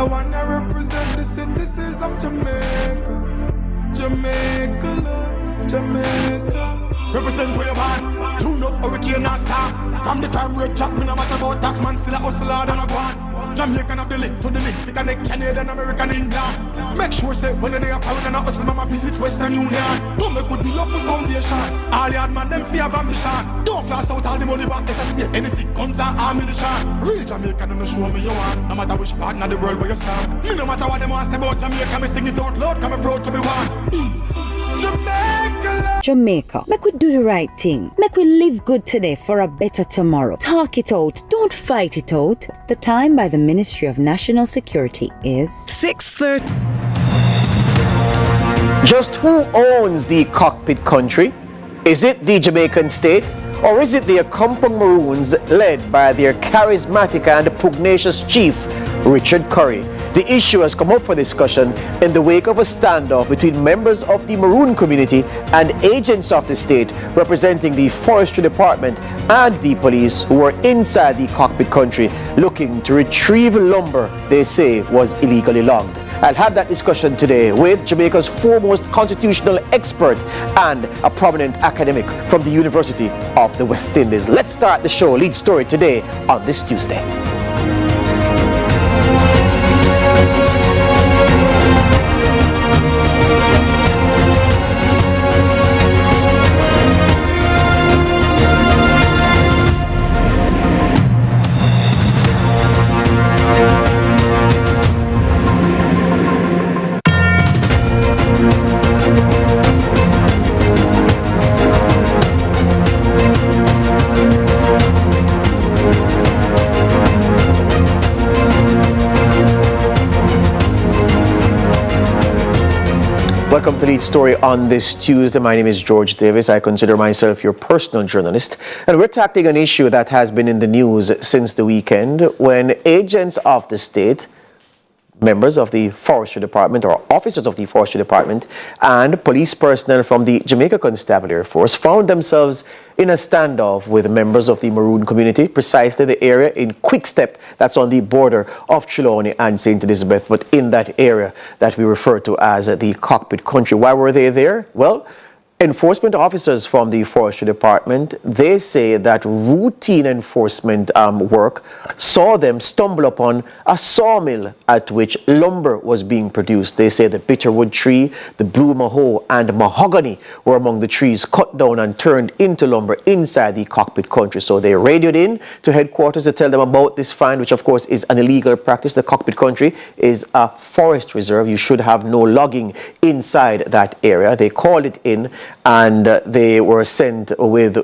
I wanna represent the citizens of Jamaica. Jamaica, love, Jamaica. Represent where you born. Tune up hurricane and star. From the crime rate jack, me no matter about tax man, still a hustler and a gone. Jamaican have the link to the link. They connect Canadian, American, England. Make sure say when they are foreign and a hustle, mama visit Western Union. Don't make with the love foundation. All the hard man, them fear of ambition. Don't flash out all the money back, there's a spear. Any sick guns and ammunition. Real Jamaican, no show me you want. No matter which part of the world where you stand. Me no matter what them want say about Jamaica, me sing it out loud, come proud to be one. Jamaica. Jamaica, make we do the right thing. Make we live good today for a better tomorrow. Talk it out, don't fight it out. The time by the Ministry of National Security is 6:30. Just who owns the cockpit country? Is it the Jamaican state? Or is it the Accompong Maroons led by their charismatic and pugnacious chief, Richard Curry? The issue has come up for discussion in the wake of a standoff between members of the Maroon community and agents of the state representing the Forestry Department and the police who were inside the cockpit country looking to retrieve lumber they say was illegally logged. I'll have that discussion today with Jamaica's foremost constitutional expert and a prominent academic from the University of the West Indies. Let's start the show. Lead story today on this Tuesday. Welcome to Lead Story on this Tuesday. My name is George Davis. I consider myself your personal journalist. And we're tackling an issue that has been in the news since the weekend when agents of the state, members of the Forestry Department or officers of the Forestry Department and police personnel from the Jamaica Constabulary Force found themselves in a standoff with members of the Maroon community, precisely the area in Quickstep that's on the border of Trelawney and St. Elizabeth, but in that area that we refer to as the cockpit country. Why were they there? Well, enforcement officers from the Forestry Department, they say that routine enforcement work saw them stumble upon a sawmill at which lumber was being produced. They say the bitterwood tree, the blue maho, and mahogany were among the trees cut down and turned into lumber inside the cockpit country. So they radioed in to headquarters to tell them about this find, which of course is an illegal practice. The cockpit country is a forest reserve. You should have no logging inside that area. They called it in, and they were sent with,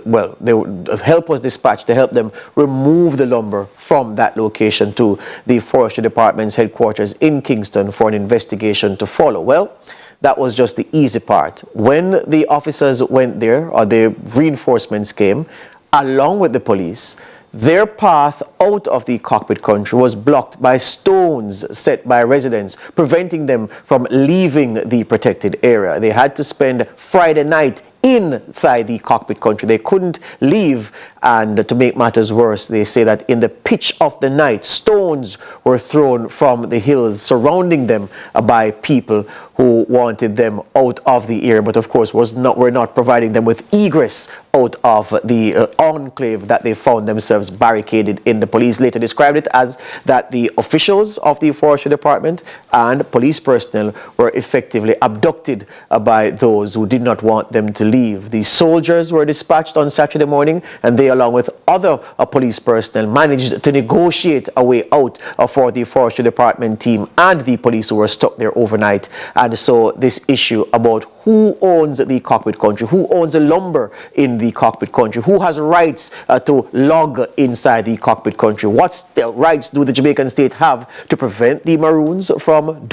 help was dispatched to help them remove the lumber from that location to the Forestry Department's headquarters in Kingston for an investigation to follow. Well, that was just the easy part. When the officers went there, or the reinforcements came, along with the police, their path out of the cockpit country was blocked by stones set by residents, preventing them from leaving the protected area. They had to spend Friday night inside the cockpit country. They couldn't leave, and to make matters worse, they say that in the pitch of the night, stones were thrown from the hills surrounding them by people who wanted them out of the area, but of course were not providing them with egress out of the enclave that they found themselves barricaded in. The police later described it as that the officials of the Forestry Department and police personnel were effectively abducted by those who did not want them to leave. The soldiers were dispatched on Saturday morning, and they, along with other police personnel, managed to negotiate a way out for the Forestry Department team and the police who were stuck there overnight. And so this issue about who owns the cockpit country, who owns the lumber in the cockpit country, who has rights to log inside the cockpit country, what rights do the Jamaican state have to prevent the Maroons from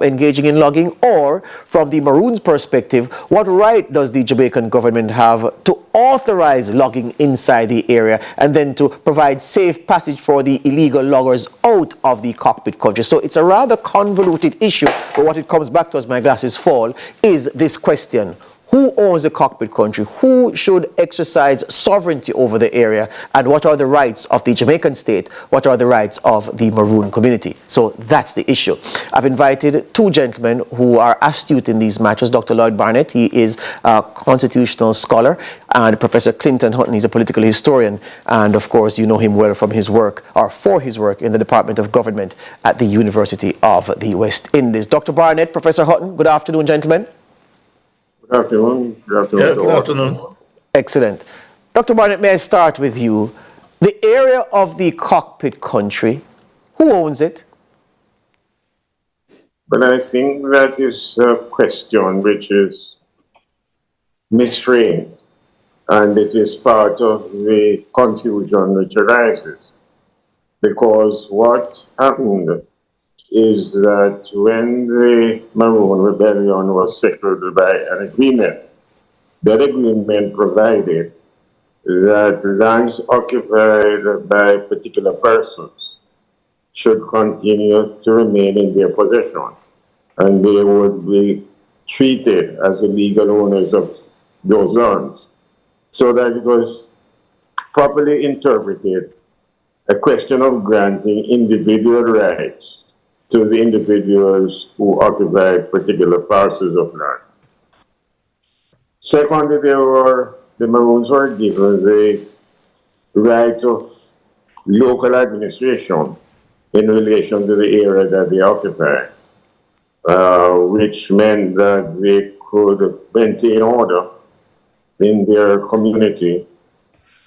engaging in logging, or from the Maroons' perspective, what right does the Jamaican government have to authorize logging inside the area and then to provide safe passage for the illegal loggers out of the cockpit country? So it's a rather convoluted issue, but what it comes back to as my glasses fall is this question: Who owns the cockpit country? Who should exercise sovereignty over the area? And what are the rights of the Jamaican state? What are the rights of the Maroon community? So that's the issue. I've invited two gentlemen who are astute in these matters. Dr. Lloyd Barnett, he is a constitutional scholar, and Professor Clinton Hutton, he's a political historian. And of course, you know him well from his work, or for his work in the Department of Government at the University of the West Indies. Dr. Barnett, Professor Hutton, good afternoon, gentlemen. Good afternoon. Good afternoon. Yeah, good afternoon. Excellent. Dr. Barnett, may I start with you? The area of the cockpit country, who owns it? But I think that is a question which is misframed, and it is part of the confusion which arises. Because what happened is that when the Maroon Rebellion was settled by an agreement, that agreement provided that lands occupied by particular persons should continue to remain in their possession, and they would be treated as the legal owners of those lands. So that it was properly interpreted a question of granting individual rights to the individuals who occupied particular parcels of land. Secondly, the Maroons were given the right of local administration in relation to the area that they occupy, which meant that they could maintain order in their community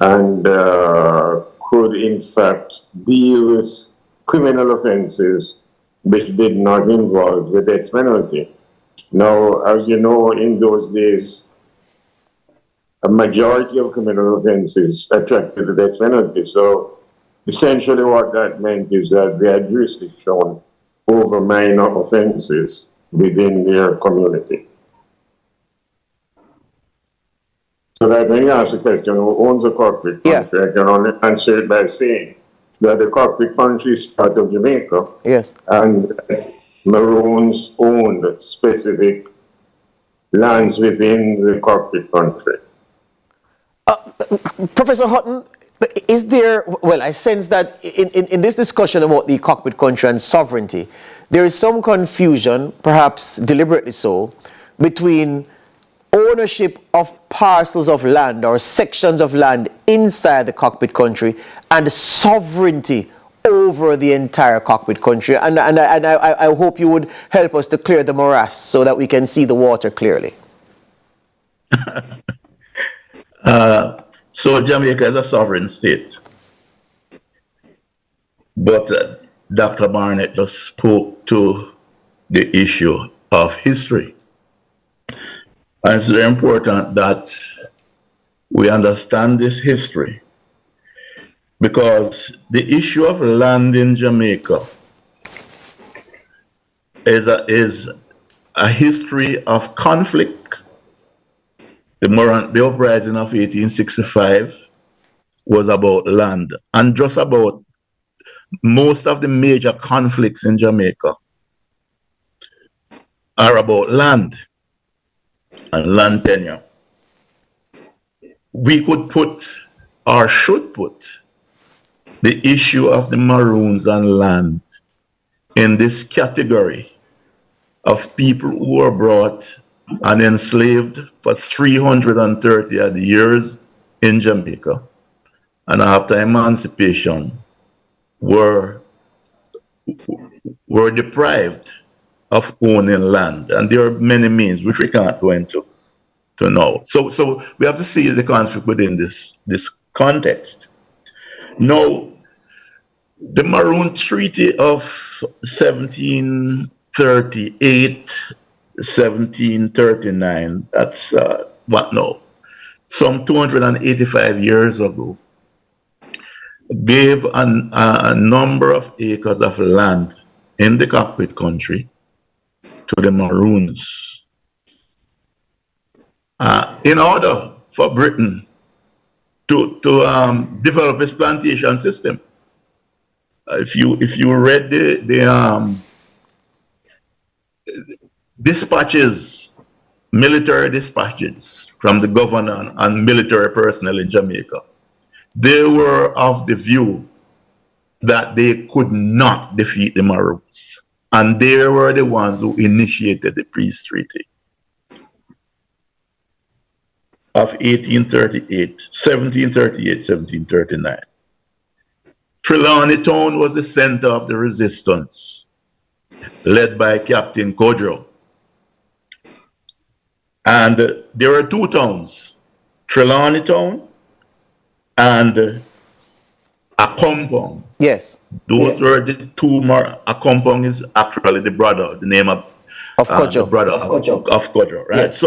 and could in fact deal with criminal offenses which did not involve the death penalty. Now, as you know, in those days, a majority of criminal offenses attracted the death penalty. So essentially what that meant is that they had jurisdiction over minor offenses within their community. So that when you ask the question, who owns the cockpit country, I can only answer it by saying that the cockpit country is part of Jamaica. Yes. And Maroons owned specific lands within the cockpit country. Professor Hutton, is there, well, I sense that in this discussion about the cockpit country and sovereignty, there is some confusion, perhaps deliberately so, between ownership of parcels of land or sections of land inside the cockpit country and sovereignty over the entire cockpit country. And I hope you would help us to clear the morass so that we can see the water clearly. So Jamaica is a sovereign state. But Dr. Barnett just spoke to the issue of history. And it's very important that we understand this history, because the issue of land in Jamaica is a history of conflict. The uprising of 1865 was about land, and just about most of the major conflicts in Jamaica are about land and land tenure. We could put, or should put, the issue of the Maroons and land in this category of people who were brought and enslaved for 330 odd years in Jamaica, and after emancipation were deprived of owning land. And there are many means which we can't go into now. So we have to see the conflict within this context. Now, the Maroon Treaty of 1738, 1739, that's what now? Some 285 years ago, gave a number of acres of land in the cockpit country to the Maroons in order for Britain to develop its plantation system. If you read the dispatches military dispatches from the governor and military personnel in Jamaica, they were of the view that they could not defeat the Maroons. And they were the ones who initiated the peace treaty of 1738-1739. Trelawney Town was the center of the resistance, led by Captain Kodjo. And there were two towns, Trelawney Town and Akompong. Yes. Those were the two more. Akompong is actually the brother, the name of Kodjo. the brother of Kodjo, right? Yes.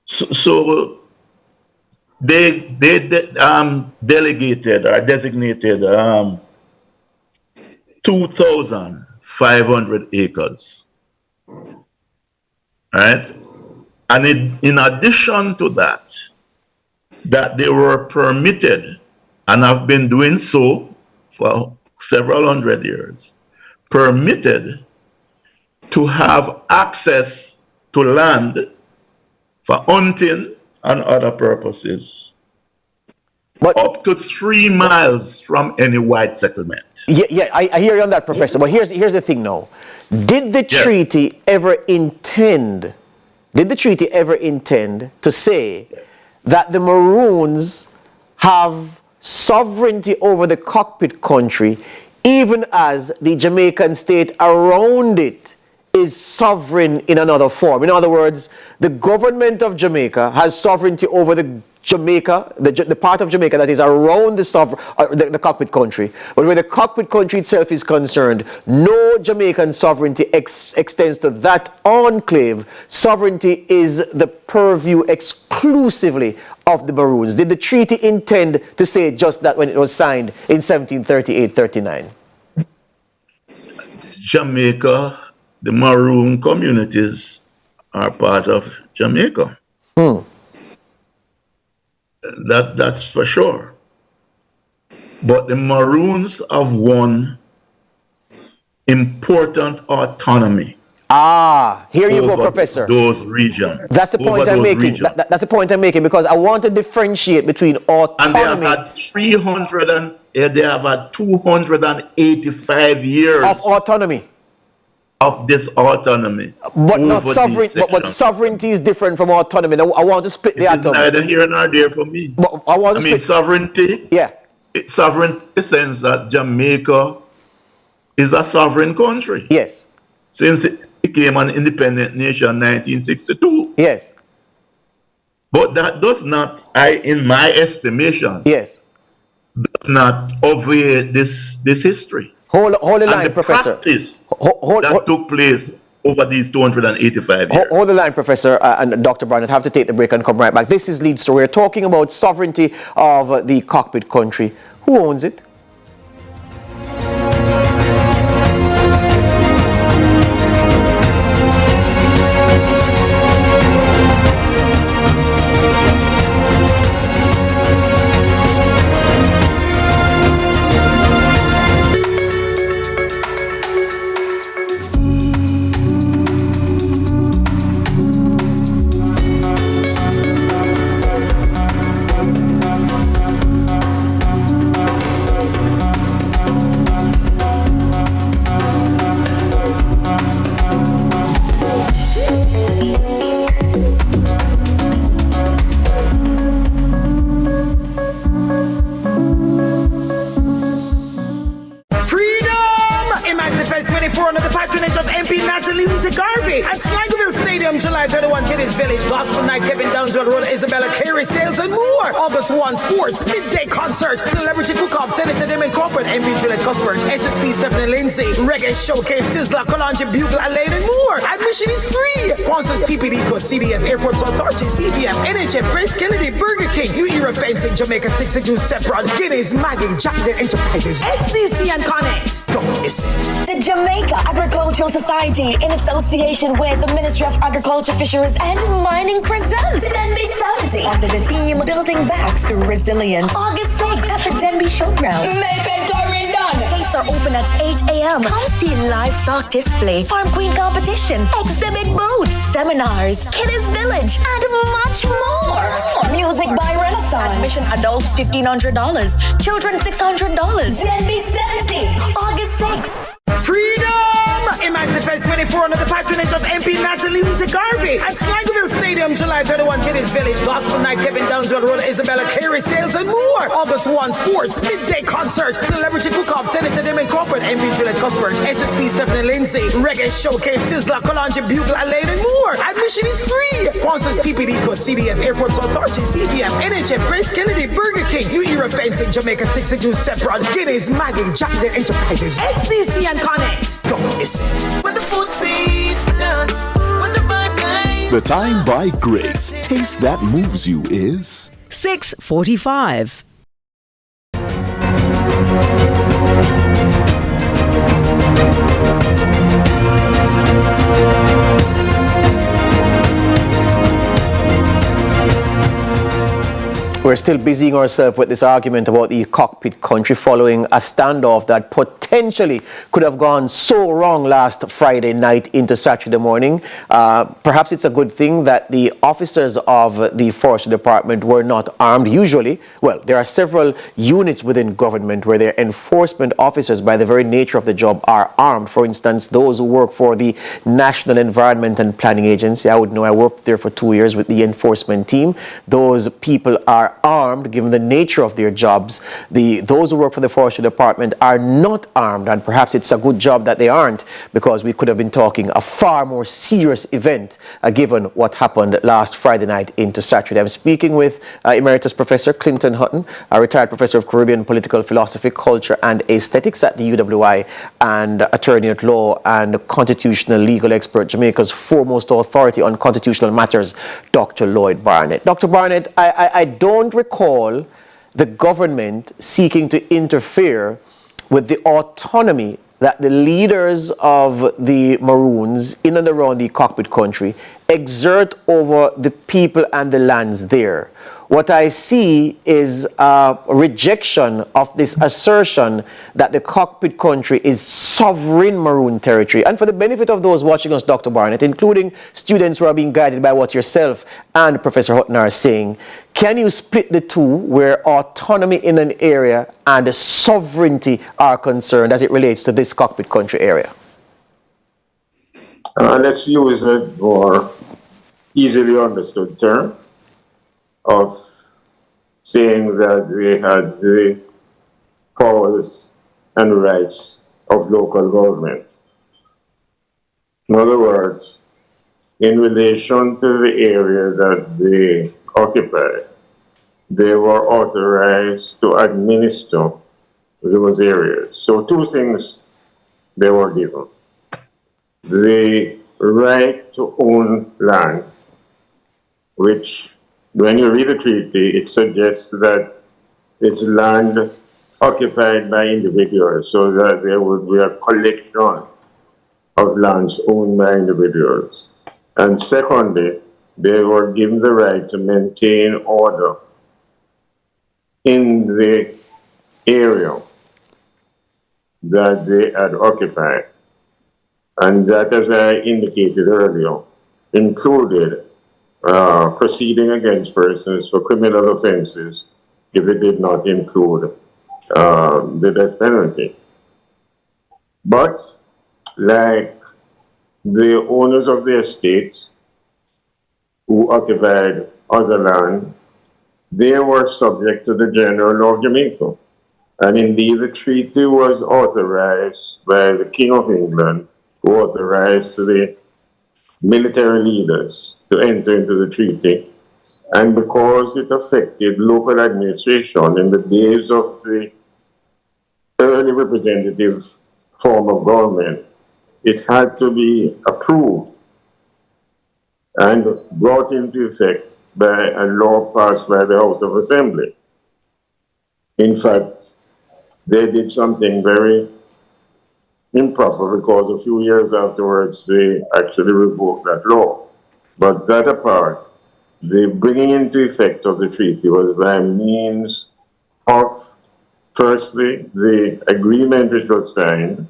So they delegated or designated 2,500 acres, right? And in addition to that they were permitted, and have been doing so for several hundred years, permitted to have access to land for hunting and other purposes, but up to 3 miles from any white settlement. Yeah, I hear you on that, Professor. But here's the thing now. Did the treaty ever intend to say that the Maroons have sovereignty over the cockpit country, even as the Jamaican state around it is sovereign in another form? In other words, the government of Jamaica has sovereignty over the part of Jamaica that is around the cockpit country, but where the cockpit country itself is concerned, no Jamaican sovereignty extends to that enclave. Sovereignty is the purview exclusively of the Maroons. Did the treaty intend to say just that when it was signed in 1738-39? Jamaica, the Maroon communities are part of Jamaica. That's for sure. But the Maroons have won important autonomy. Here you go, Professor. Those regions. That's the point I'm making. That's the point I'm making, because I want to differentiate between autonomy. And they have had 285 years of autonomy. Of this autonomy. But not sovereignty. But sovereignty is different from autonomy. Now, I want to split the atom. It's neither here nor there for me. But I mean, sovereignty. Yeah. Sovereignty in the sense that Jamaica is a sovereign country. Yes. Since it became an independent nation in 1962. Yes. But that does not, in my estimation, yes, does not obviate this history. Hold the line, the Professor. Practice that took place over these 285 years. Hold the line, Professor and Dr. Brown. I'd have to take the break and come right back. This is Lead Story. We're talking about sovereignty of the cockpit country. Who owns it? August 1 Sports, Midday Concert, Celebrity Cook-Off, Senator Damon Crawford, MP Juliet Cuthbert, SSP Stephanie Lindsay, Reggae Showcase, Sizzla, Kalonji, Bugle, Alain, and more. Admission is free. Sponsors TPD, CDF, Airports Authority, CVM, NHF, Grace Kennedy, Burger King, New Era Fencing, Jamaica 62, Sepron, Guinness, Maggie, Jackson Enterprises, SDC, and Connex. Don't miss it. The Jamaica Agricultural Society, in association with the Ministry of Agriculture, Fisheries, and Mining, presents Denby 70 under the theme Building Back Through Resilience. August 6th at the Denby Showground. Make it going done. Gates are open at That's 8 a.m. Come see livestock display, farm queen competition, exhibit booths, seminars, kiddies village, and much more. Music by Renaissance. Admission adults $1,500, children $600. Denby 70, August 6th. Freedom! Imagine Fest 24 under the patronage of MP Natalie Lisa Garvey at Sligoville Stadium, July 31, Kiddies Village, Gospel Night, Kevin Downsville Road, Isabella Carey, Sales, and more. August 1, Sports, Midday Concert, Celebrity Cook-Off, Senator Damon Crawford, MP Juliet Cuthbert, SSP Stephanie Lindsay, Reggae Showcase, Sizzla, Colange, Bugle, Lane, and more. Admission is free. Sponsors TPD, CDF, Airports Authority, CVM, NHF, Grace Kennedy, Burger King, New Era Fencing, Jamaica 62, Sephron, Guinness, Maggie, Jackson Enterprises, SDC, and Connex. Don't miss it. When the food speeds, dance. When the vibe plays. The time by Grace. Taste that moves you is 6:45. We're still busying ourselves with this argument about the cockpit country following a standoff that potentially could have gone so wrong last Friday night into Saturday morning. Perhaps it's a good thing that the officers of the Forestry Department were not armed. Usually, well, there are several units within government where their enforcement officers, by the very nature of the job, are armed. For instance, those who work for the National Environment and Planning Agency. I would know, I worked there for 2 years with the enforcement team. Those people are armed given the nature of their jobs. Those who work for the Forestry Department are not armed, and perhaps it's a good job that they aren't, because we could have been talking a far more serious event given what happened last Friday night into Saturday. I'm speaking with Emeritus Professor Clinton Hutton, a retired professor of Caribbean political philosophy, culture and aesthetics at the UWI, and attorney at law and constitutional legal expert, Jamaica's foremost authority on constitutional matters, Dr. Lloyd Barnett. Dr. Barnett, I don't recall the government seeking to interfere with the autonomy that the leaders of the Maroons in and around the cockpit country exert over the people and the lands there. What I see is a rejection of this assertion that the cockpit country is sovereign Maroon territory. And for the benefit of those watching us, Dr. Barnett, including students who are being guided by what yourself and Professor Hutton are saying, can you split the two where autonomy in an area and sovereignty are concerned as it relates to this cockpit country area? Let's use a more easily understood term of saying that they had the powers and rights of local government. In other words, in relation to the area that they occupied, they were authorized to administer those areas. So two things they were given. The right to own land, which when you read the treaty, it suggests that it's land occupied by individuals, so that there would be a collection of lands owned by individuals. And secondly, they were given the right to maintain order in the area that they had occupied. And that, as I indicated earlier, included proceeding against persons for criminal offenses if it did not include the death penalty. But like the owners of the estates who occupied other land, they were subject to the general law of Jamaica. And indeed, the treaty was authorized by the King of England, who authorized the military leaders to enter into the treaty. And because it affected local administration in the days of the early representative form of government, it had to be approved and brought into effect by a law passed by the House of Assembly. In fact, they did something very improper, because a few years afterwards they actually revoked that law. But that apart, the bringing into effect of the treaty was by means of firstly, the agreement which was signed,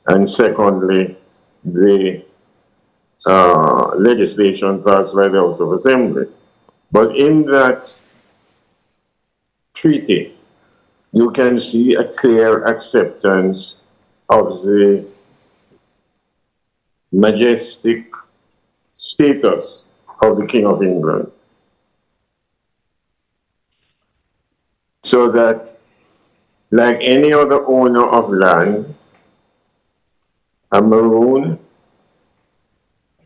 and secondly, the legislation passed by the House of Assembly. But in that treaty, you can see a clear acceptance of the majestic status of the King of England. So that, like any other owner of land, a maroon,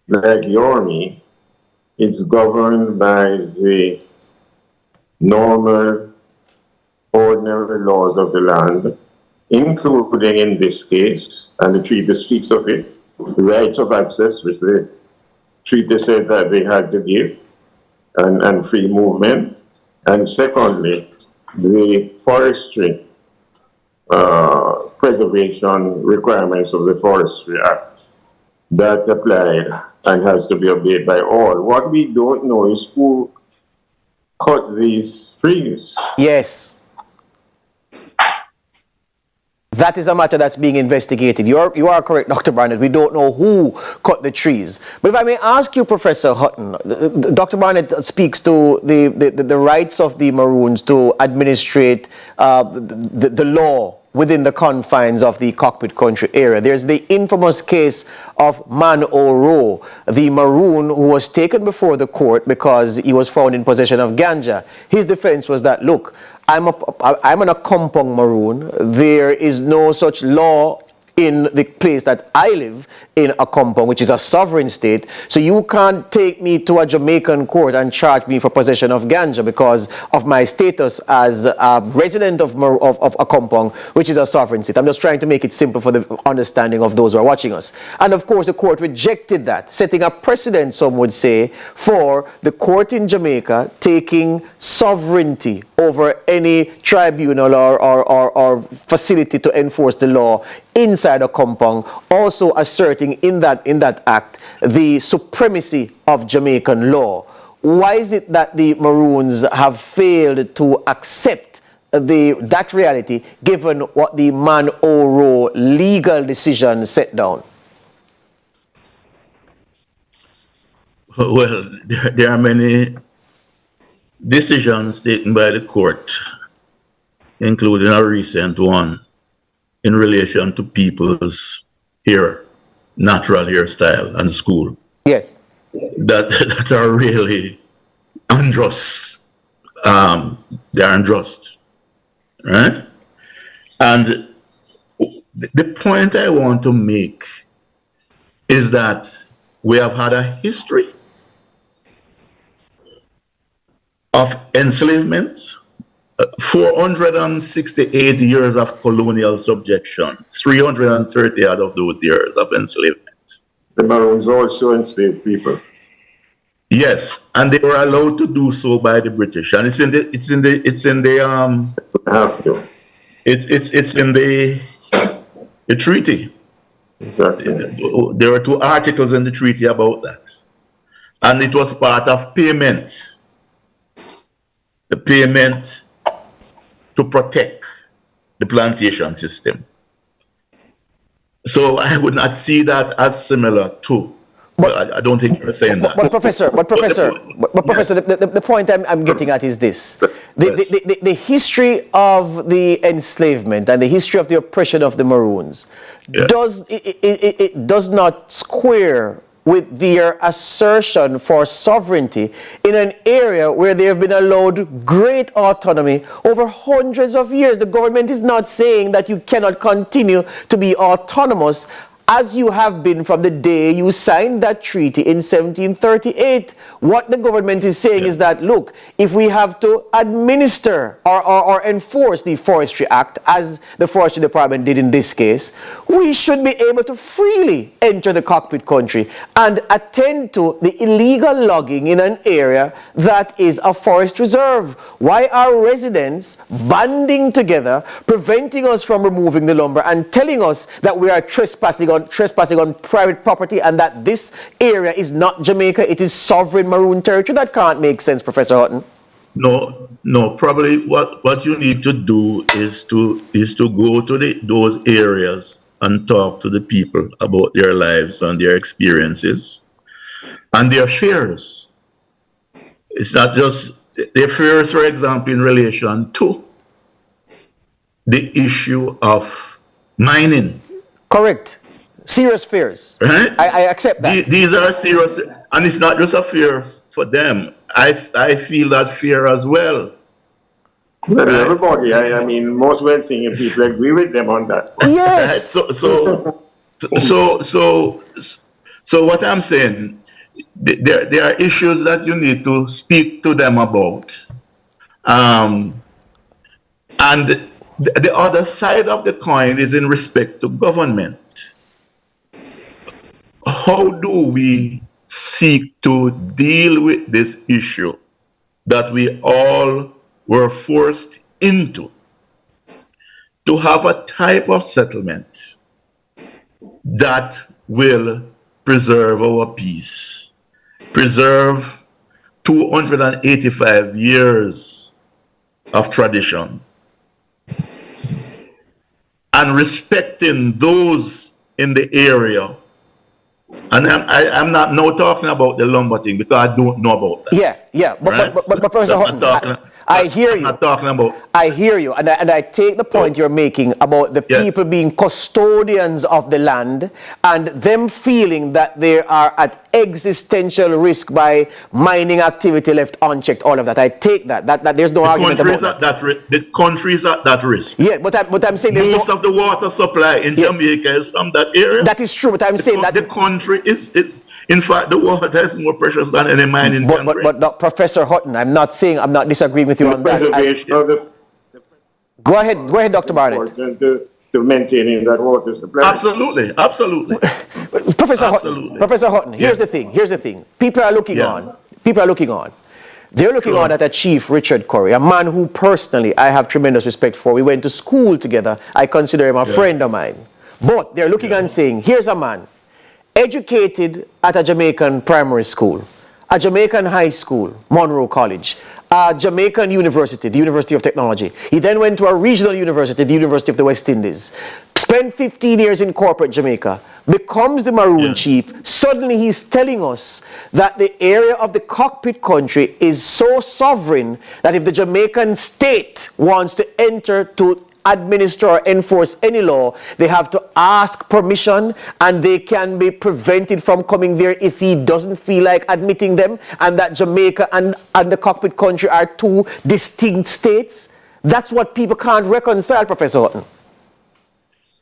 like Yormi, is governed by the normal, ordinary laws of the land, including in this case, and the treaty speaks of it, the rights of access, which the treaty said that they had to give, and free movement, and secondly, the forestry preservation requirements of the Forestry Act that applied and has to be obeyed by all. What we don't know is who cut these trees. Yes. That is a matter that's being investigated. You are correct, Dr. Barnett. We don't know who cut the trees. But if I may ask you, Professor Hutton, Dr. Barnett speaks to the rights of the Maroons to administrate the law within the confines of the cockpit country area. There's the infamous case of Man O'Roe, the Maroon who was taken before the court because he was found in possession of ganja. His defense was that, look, I'm an Akompong Maroon. There is no such law in the place that I live in Akompong, which is a sovereign state. So you can't take me to a Jamaican court and charge me for possession of ganja because of my status as a resident of Akompong, which is a sovereign state. I'm just trying to make it simple for the understanding of those who are watching us. And of course, the court rejected that, setting a precedent, some would say, for the court in Jamaica taking sovereignty over any tribunal or facility to enforce the law inside a compound, also asserting in that act the supremacy of Jamaican law. Why is it that the Maroons have failed to accept that reality given what the Man O'Roe legal decision set down? Well, there are many decisions taken by the court, including a recent one in relation to people's hair, natural hairstyle and school. Yes. That are really unjust. They are unjust, right? And the point I want to make is that we have had a history of enslavement, 468 years of colonial subjection, 330 out of those years of enslavement. The Maroons also enslaved people. Yes, and they were allowed to do so by the British, and it's in the treaty. Exactly. There were 2 articles in the treaty about that, and it was part of payment. The payment to protect the plantation system. So I would not see that as similar to. But I don't think you're saying that. But Professor, the point I'm getting at is this: the history of the enslavement and the history of the oppression of the Maroons does not square with their assertion for sovereignty in an area where they have been allowed great autonomy over hundreds of years. The government is not saying that you cannot continue to be autonomous as you have been from the day you signed that treaty in 1738. What the government is saying is that, look, if we have to administer or enforce the Forestry Act, as the Forestry Department did in this case, we should be able to freely enter the cockpit country and attend to the illegal logging in an area that is a forest reserve. Why are residents banding together, preventing us from removing the lumber and telling us that we are trespassing on private property and that this area is not Jamaica, it is sovereign Maroon territory? That can't make sense, Professor Hutton. No. Probably what you need to do is to go to those areas and talk to the people about their lives and their experiences and their fears. It's not just their fears, for example, in relation to the issue of mining. Correct. Serious fears. Right? I accept that. These are serious, and it's not just a fear for them. I feel that fear as well. Well, Right? everybody, I mean, most well-singing people agree with them on that. Yes. Right? So what I'm saying, there are issues that you need to speak to them about. And the other side of the coin is in respect to government. How do we seek to deal with this issue that we all were forced into, to have a type of settlement that will preserve our peace, preserve 285 years of tradition, and respecting those in the area. And I'm not now talking about the lumber thing because I don't know about that. Yeah. Right? But Professor Hutton, I hear you. I'm not talking about. I hear you, and I take the point you're making about the people being custodians of the land and them feeling that they are at existential risk by mining activity left unchecked. All of that, I take that. That there's no argument about that. The country is at that risk. Yeah, but I'm saying most of the water supply in Jamaica is from that area. That is true, but I'm saying that the country is. In fact, the water is more precious than any mining country. But Professor Hutton, I'm not disagreeing with you on that. Go ahead, Dr. Barnett. To maintaining that water supply. Absolutely. Professor Hutton, here's the thing. People are looking on. They're looking on at a Chief Richard Curry, a man who personally I have tremendous respect for. We went to school together. I consider him a friend of mine. But they're looking and saying, here's a man educated at a Jamaican primary school, a Jamaican high school, Monroe College, a Jamaican university, the University of Technology. He then went to a regional university, the University of the West Indies, spent 15 years in corporate Jamaica, becomes the Maroon chief. Suddenly he's telling us that the area of the cockpit country is so sovereign that if the Jamaican state wants to enter to administer or enforce any law, they have to ask permission, and they can be prevented from coming there if he doesn't feel like admitting them, and that Jamaica and the cockpit country are two distinct states. That's what people can't reconcile, Professor Hutton.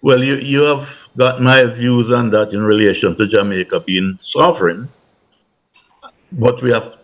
Well, you have got my views on that in relation to Jamaica being sovereign, but we have